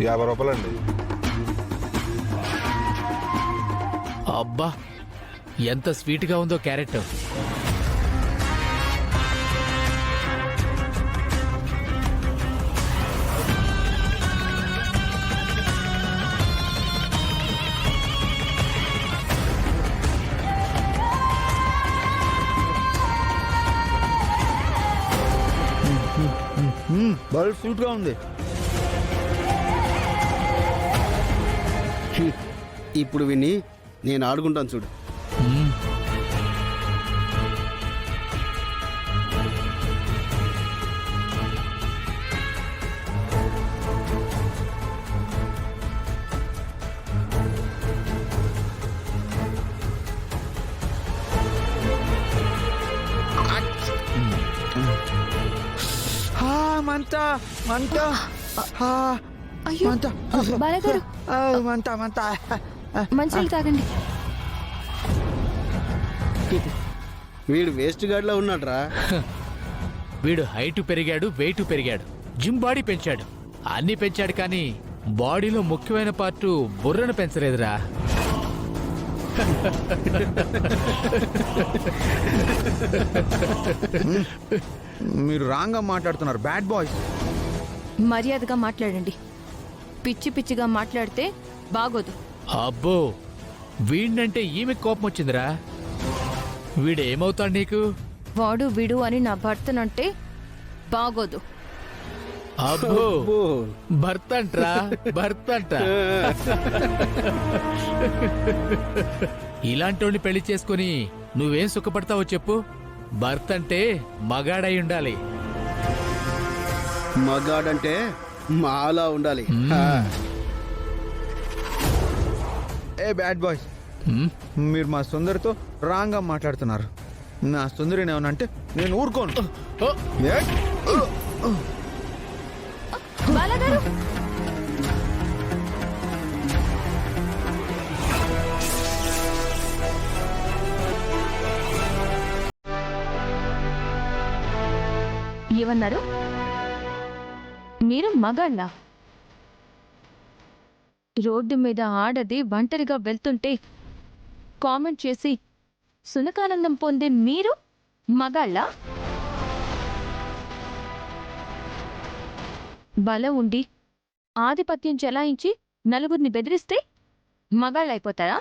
50 రూపాయలండి. అబ్బా ఎంత స్వీట్గా ఉందో క్యారెట్. బాగా స్వీట్గా ఉంది. ఇప్పుడు విని నేను ఆడుకుంటాను చూడు. మంట మంట అయ్యో మంట బాలగారు మంట మంట. మంచినీళ్ళు తాగండి. వీడు వేస్ట్ గాడిలో ఉన్నాడ్రా. వీడు హైట్ పెరిగాడు, వెయిట్ పెరిగాడు, జిమ్ బాడీ పెంచాడు, అన్ని పెంచాడు, కానీ బాడీలో ముఖ్యమైన పార్టు బుర్రను పెంచలేదురా. మీరు రాంగ్ గా మాట్లాడుతున్నారు బ్యాడ్ బాయ్స్. మర్యాదగా మాట్లాడండి. పిచ్చి పిచ్చిగా మాట్లాడితే బాగోదు. అబ్బో వీడినంటే ఈమె కోపం వచ్చిందిరా. వీడేమవుతాడు నీకు? వాడు విడు అని నా భర్తనంటే బాగోదు. అబ్బో భర్త అంట్రా, భర్త అంట. ఇలాంటోడిని పెళ్లి చేసుకుని నువ్వేం సుఖపడతావో చెప్పు. భర్త అంటే మగాడై ఉండాలి. మగాడంటే మాలా ఉండాలి. ఏ బ్యాడ్ బాయ్స్, మీరు మా సుందరితో రాంగ్ గా మాట్లాడుతున్నారు. నా సుందరిని ఏమన్నా అంటే నేను ఊరుకోను. బాలగారు ఏమన్నారు? మీరు మగాళ్ళ? రోడ్డు మీద ఆడది ఒంటరిగా వెళ్తుంటే కామెంట్ చేసి సునకానందం పొందే మీరు మగాళ్ళ? బలం ఉండి ఆధిపత్యం చెలాయించి నలుగురిని బెదిరిస్తే మగాళ్ళైపోతారా?